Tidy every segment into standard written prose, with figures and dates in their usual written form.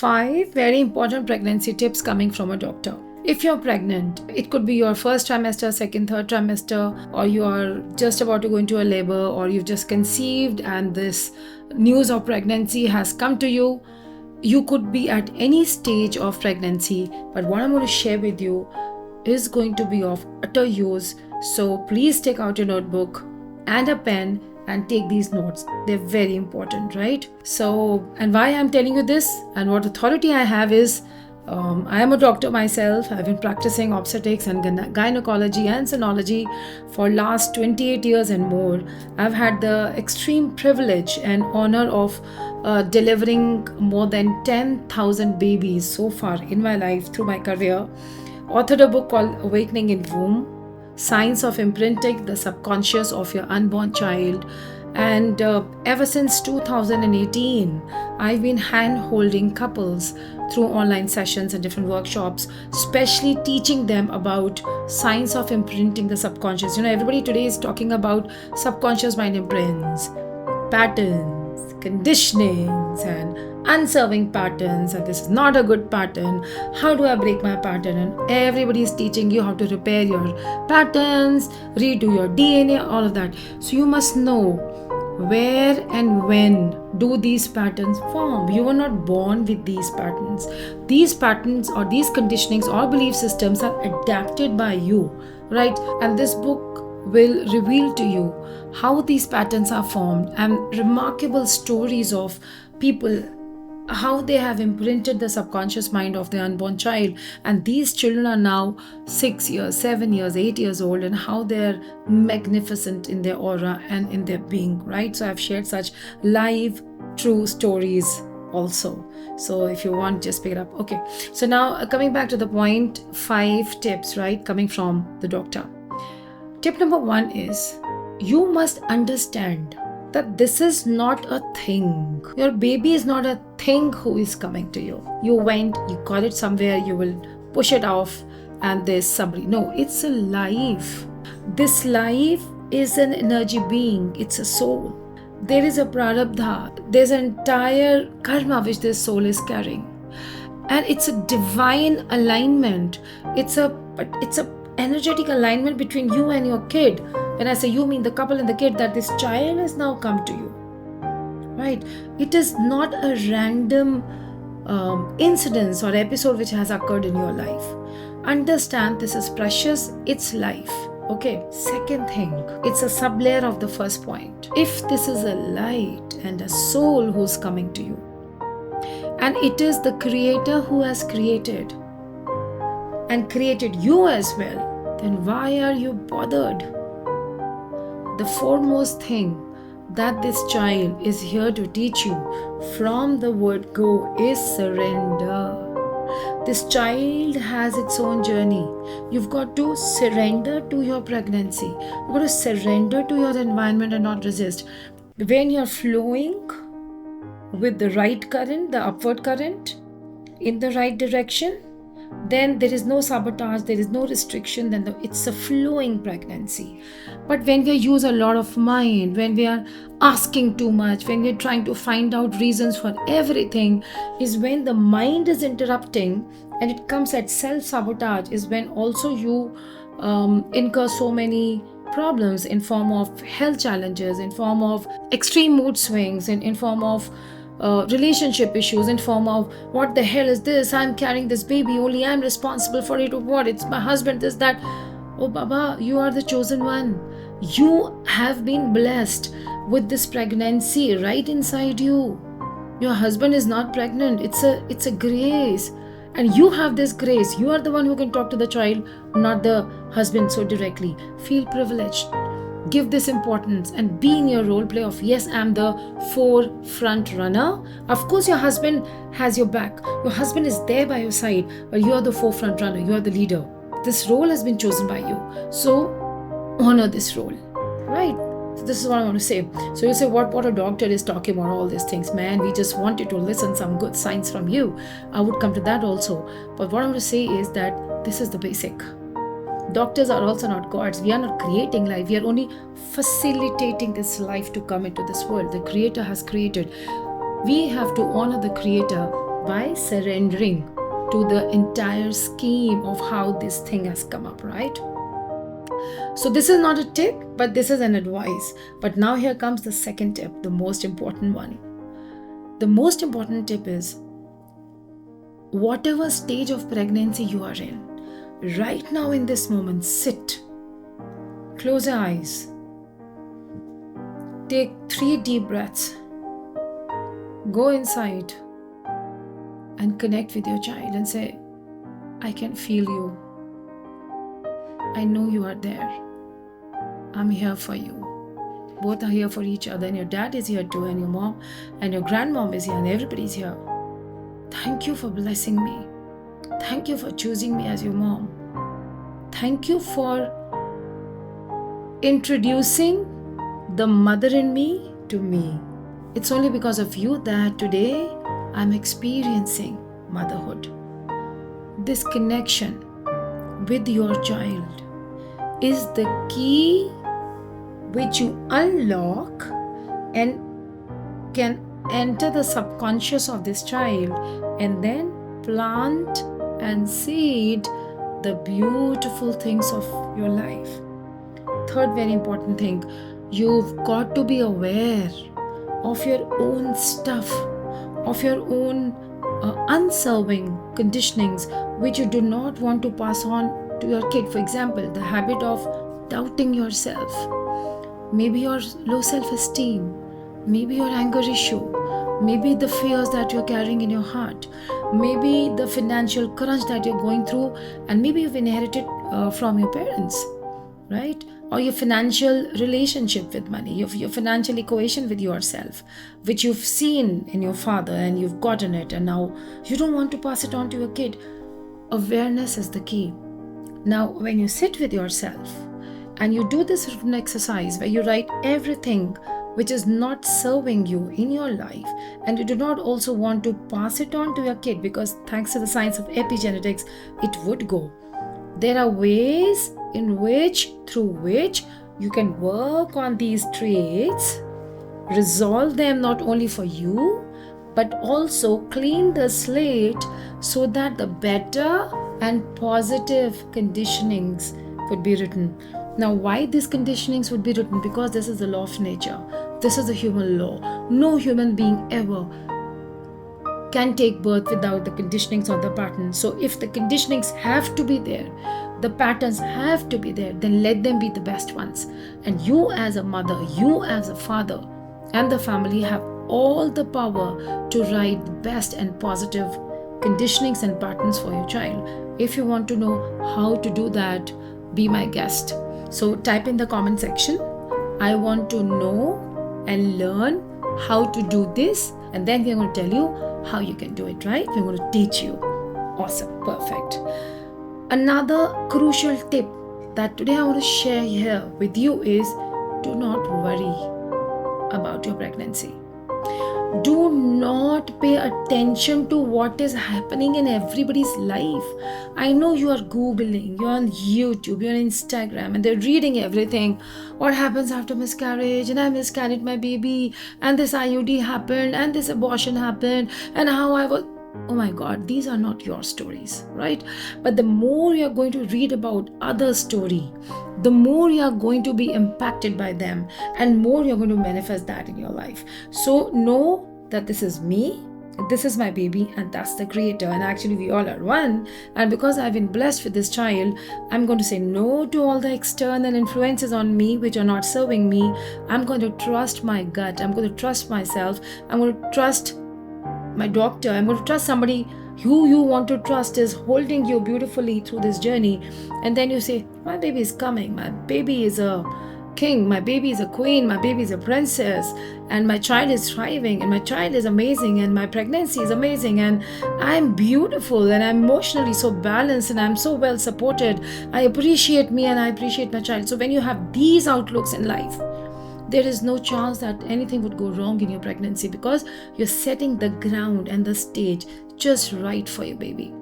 5 very important pregnancy tips coming from a doctor. If you're pregnant, it could be your first trimester, second, third trimester, or you are just about to go into a labor, or you've just conceived and this news of pregnancy has come to you. You could be at any stage of pregnancy, but what I'm going to share with you is going to be of utter use. So please take out your notebook and a pen and take these notes. They're very important, right? So, and why I'm telling you this and what authority I have is, I am a doctor myself. I've been practicing obstetrics and gynecology and sonology for last 28 years and more. I've had the extreme privilege and honor of delivering more than 10,000 babies so far in my life through my career. Authored a book called Awakening in Womb, Science of Imprinting the Subconscious of Your Unborn Child. And ever since 2018, I've been hand-holding couples through online sessions and different workshops, especially teaching them about science of imprinting the subconscious. Everybody today is talking about subconscious mind imprints, patterns, conditionings, and unserving patterns, and this is not a good pattern. How do I break my pattern? And everybody is teaching you how to repair your patterns, redo your DNA, all of that. So you must know where and when do these patterns form. You were not born with these patterns. These patterns or these conditionings or belief systems are adapted by you, right? And this book will reveal to you how these patterns are formed and remarkable stories of people, how they have imprinted the subconscious mind of the unborn child. And these children are now 6 years, 7 years, 8 years old, and how they're magnificent in their aura and in their being, right? So I've shared such live, true stories also. So if you want, just pick it up. Okay. So now coming back to the point, 5 tips, right? Coming from the doctor. Tip number 1 is you must understand that this is not a thing. Your baby is not a thing who is coming to you. You went, you got it somewhere, you will push it off and there's somebody. No, it's a life. This life is an energy being. It's a soul. There is a prarabdha. There's an entire karma which this soul is carrying. And it's a divine alignment. It's a energetic alignment between you and your kid. When I say you, mean the couple and the kid, that this child has now come to you, right? It is not a random incidence or episode which has occurred in your life. Understand this is precious, it's life. Okay, second thing, it's a sub-layer of the first point. If this is a light and a soul who's coming to you, and it is the creator who has created and created you as well, then why are you bothered? The foremost thing that this child is here to teach you from the word go is surrender. This child has its own journey. You've got to surrender to your pregnancy. You've got to surrender to your environment and not resist. When you're flowing with the right current, the upward current, in the right direction, then there is no sabotage, there is no restriction, then it's a flowing pregnancy. But when we use a lot of mind, when we are asking too much, when we're trying to find out reasons for everything, is when the mind is interrupting and it comes at self-sabotage, is when also you incur so many problems in form of health challenges, in form of extreme mood swings, in form of relationship issues, in form of what the hell is this, I'm carrying this baby, only I'm responsible for it, or what, it's my husband, this, that. Oh Baba, you are the chosen one. You have been blessed with this pregnancy right inside you. Your husband is not pregnant. It's a grace, and you have this grace. You are the one who can talk to the child, not the husband so directly. Feel privileged. Give this importance and be in your role play of, yes, I'm the forefront runner. Of course, your husband has your back. Your husband is there by your side, but you are the forefront runner. You are the leader. This role has been chosen by you. So honor this role, right? So this is what I want to say. So you say, what a doctor is talking about all these things. Man, we just wanted to listen some good science from you. I would come to that also. But what I want to say is that this is the basic. Doctors are also not gods. We are not creating life. We are only facilitating this life to come into this world. The Creator has created. We have to honor the Creator by surrendering to the entire scheme of how this thing has come up, right? So this is not a tip, but this is an advice. But now here comes the second tip, the most important one. The most important tip is, whatever stage of pregnancy you are in, right now in this moment, sit, close your eyes, take 3 deep breaths, go inside and connect with your child and say, I can feel you. I know you are there. I'm here for you. Both are here for each other, and your dad is here too, and your mom and your grandmom is here, and everybody's here. Thank you for blessing me. Thank you for choosing me as your mom. Thank you for introducing the mother in me to me. It's only because of you that today I'm experiencing motherhood. This connection with your child is the key which you unlock and can enter the subconscious of this child and then plant and seed the beautiful things of your life. Third very important thing, you've got to be aware of your own stuff, of your own unserving conditionings which you do not want to pass on to your kid. For example, the habit of doubting yourself, maybe your low self-esteem, maybe your anger issue, maybe the fears that you're carrying in your heart, maybe the financial crunch that you're going through, and maybe you've inherited from your parents, right? Or your financial relationship with money, your financial equation with yourself, which you've seen in your father and you've gotten it, and now you don't want to pass it on to your kid. Awareness is the key. Now, when you sit with yourself and you do this written exercise where you write everything which is not serving you in your life, and you do not also want to pass it on to your kid, because thanks to the science of epigenetics, it would go. There are ways through which you can work on these traits, resolve them not only for you, but also clean the slate so that the better and positive conditionings could be written. Now, why these conditionings would be written? Because this is the law of nature. This is the human law. No human being ever can take birth without the conditionings or the patterns. So if the conditionings have to be there, the patterns have to be there, then let them be the best ones. And you as a mother, you as a father, and the family have all the power to write the best and positive conditionings and patterns for your child. If you want to know how to do that, be my guest. So type in the comment section, I want to know and learn how to do this, and then we're going to tell you how you can do it, right? We're going to teach you. Awesome, perfect. Another crucial tip that today I want to share here with you is, do not worry about your pregnancy. Do not pay attention to what is happening in everybody's life. I know you are Googling, you're on YouTube, you're on Instagram, and they're reading everything. What happens after miscarriage? And I miscarried my baby, and this IUD happened, and this abortion happened, and how I was... Oh my God, these are not your stories, right? But the more you're going to read about other story, the more you're going to be impacted by them, and more you're going to manifest that in your life. So know that this is me, this is my baby, and that's the creator. And actually we all are one. And because I've been blessed with this child, I'm going to say no to all the external influences on me which are not serving me. I'm going to trust my gut. I'm going to trust myself. I'm going to trust my doctor. I'm going to trust somebody who you want to trust is holding you beautifully through this journey. And then you say, my baby is coming, my baby is a king, my baby is a queen, my baby is a princess, and my child is thriving, and my child is amazing, and my pregnancy is amazing, and I'm beautiful, and I'm emotionally so balanced, and I'm so well supported. I appreciate me and I appreciate my child. So when you have these outlooks in life, there is no chance that anything would go wrong in your pregnancy, because you're setting the ground and the stage just right for your baby.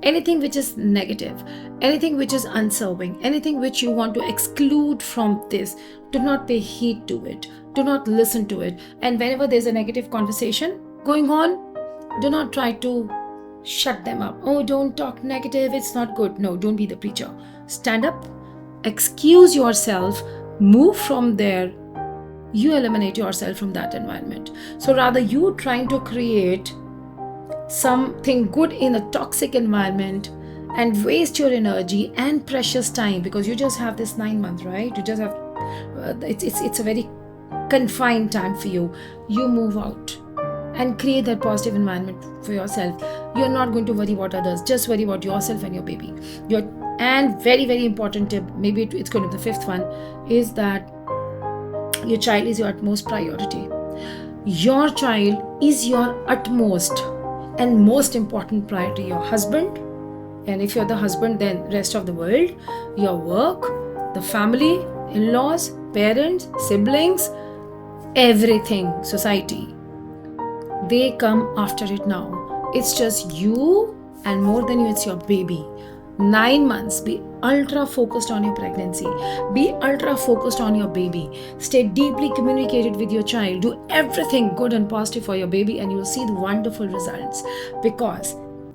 Anything which is negative, anything which is unserving, anything which you want to exclude from this, do not pay heed to it. Do not listen to it. And whenever there's a negative conversation going on, Do not try to shut them up. Oh, don't talk negative, it's not good. No, don't be the preacher. Stand up, excuse yourself, move from there. You eliminate yourself from that environment. So rather you trying to create something good in a toxic environment and waste your energy and precious time, because you just have this 9 months, right? You just have it's a very confined time for you. You move out and create that positive environment for yourself. You're not going to worry about others, just worry about yourself and your baby. And very, very important tip, maybe it's going to be the fifth one, is that your child is your utmost priority. Your child is your utmost and most important priority. Your husband, and if you're the husband, then rest of the world, your work, the family, in-laws, parents, siblings, everything, society, they come after it now. It's just you, and more than you, it's your baby. 9 months, be ultra focused on your pregnancy, be ultra focused on your baby, stay deeply communicated with your child, do everything good and positive for your baby, and you'll see the wonderful results. Because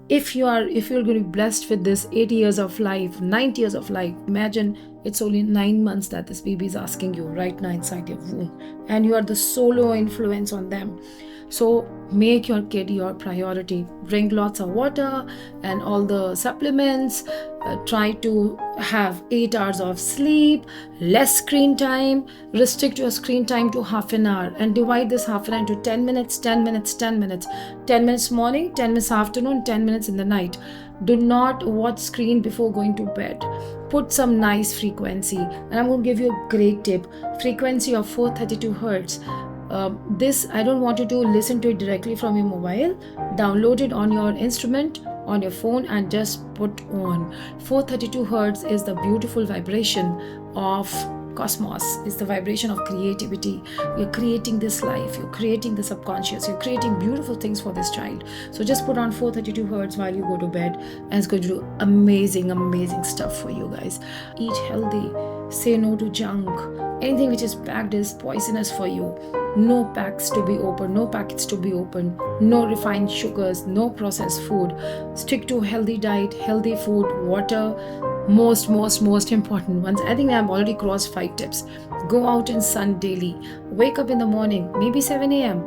if you're going to be blessed with this 80 years of life, 90 years of life, imagine it's only 9 months that this baby is asking you right now inside your womb, and you are the solo influence on them. So make your kid your priority. Drink lots of water and all the supplements. Try to have 8 hours of sleep, less screen time. Restrict your screen time to half an hour and divide this half an hour into 10 minutes, 10 minutes, 10 minutes. 10 minutes morning, 10 minutes afternoon, 10 minutes in the night. Do not watch screen before going to bed. Put some nice frequency. And I'm going to give you a great tip. Frequency of 432 hertz. This, I don't want you to listen to it directly from your mobile. Download it on your instrument, on your phone, and just put on. 432 hertz is the beautiful vibration of cosmos. It's the vibration of creativity. You're creating this life. You're creating the subconscious. You're creating beautiful things for this child. So just put on 432 hertz while you go to bed, and it's going to do amazing, amazing stuff for you guys. Eat healthy. Say no to junk. Anything which is packed is poisonous for you. No packs to be open, no packets to be open, no refined sugars, no processed food. Stick to healthy diet, healthy food, water. Most important ones. I think I've already crossed 5 tips. Go out in sun daily. Wake up in the morning, maybe 7 a.m.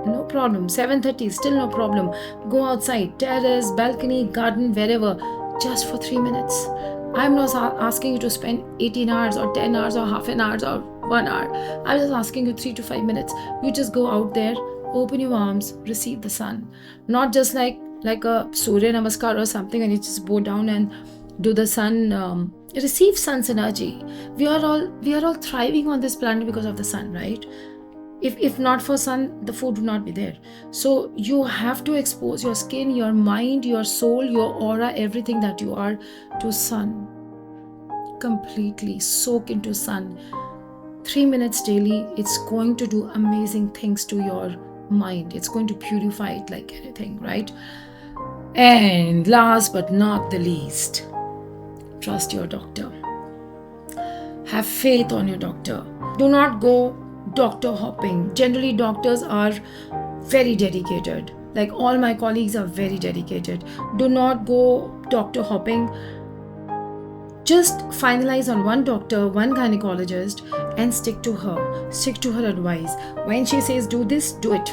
No problem. 7:30, still no problem. Go outside, terrace, balcony, garden, wherever, just for 3 minutes. I'm not asking you to spend 18 hours or 10 hours or half an hour or 1 hour. I'm just asking you 3 to 5 minutes. You just go out there, open your arms, receive the sun. Not just like a Surya Namaskar or something, and you just go down and do the sun. Receive sun's energy. We are all thriving on this planet because of the sun, right? If not for sun, the food would not be there. So you have to expose your skin, your mind, your soul, your aura, everything that you are to sun. Completely soak into sun. 3 minutes daily, it's going to do amazing things to your mind. It's going to purify it like anything, right? And last but not the least, trust your doctor. Have faith on your doctor. Do not go doctor hopping. Generally, doctors are very dedicated. Like all my colleagues are very dedicated. Do not go doctor hopping. Just finalize on one doctor, one gynecologist, and stick to her. Stick to her advice. When she says do this, do it.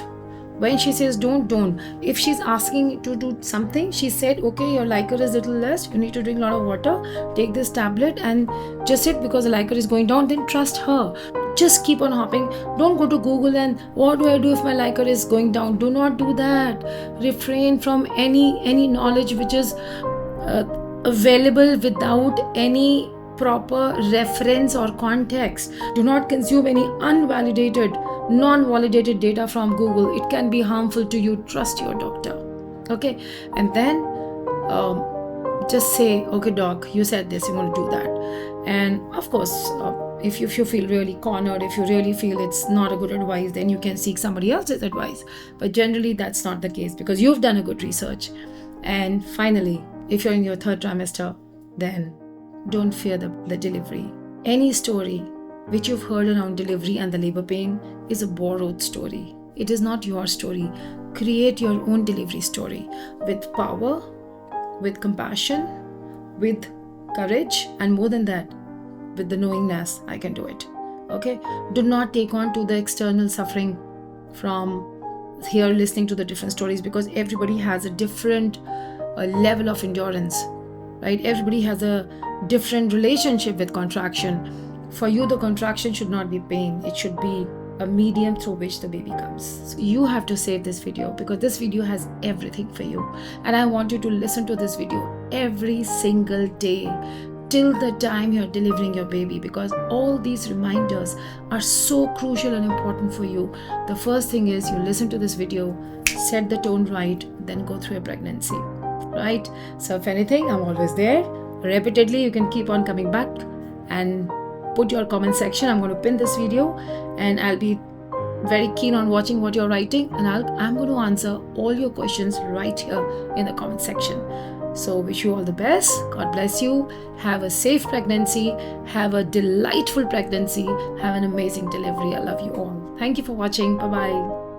When she says don't. If she's asking you to do something, she said, okay, your liquor is a little less, you need to drink a lot of water, take this tablet and just sit because the liquor is going down, then trust her. Just keep on hopping. Don't go to Google and what do I do if my liquor is going down? Do not do that. Refrain from any knowledge which is available without any proper reference or context. Do not consume any unvalidated, non-validated data from Google. It can be harmful to you. Trust your doctor. Okay, and then just say, okay doc, you said this, you want to do that. And of course, if you feel really cornered, if you really feel it's not a good advice, then you can seek somebody else's advice. But generally that's not the case because you've done a good research. And finally, if you're in your 3rd trimester, then don't fear the delivery. Any story which you've heard around delivery and the labor pain is a borrowed story. It is not your story. create your own delivery story with power, with compassion, with courage, and more than that, with the knowingness I can do it. Okay, do not take on to the external suffering from here listening to the different stories, because everybody has a different level of endurance, right? Everybody has a different relationship with contraction. For you, the contraction should not be pain, it should be a medium through which the baby comes. So you have to save this video, because this video has everything for you, and I want you to listen to this video every single day till the time you're delivering your baby, because all these reminders are so crucial and important for you. The first thing is you listen to this video, set the tone right, then go through a pregnancy, right? So if anything, I'm always there. Repeatedly, you can keep on coming back and put your comment section. I'm going to pin this video, and I'll be very keen on watching what you're writing, and I'm going to answer all your questions right here in the comment section. So wish you all the best. God bless you. Have a safe pregnancy. Have a delightful pregnancy. Have an amazing delivery. I love you all. Thank you for watching. Bye-bye.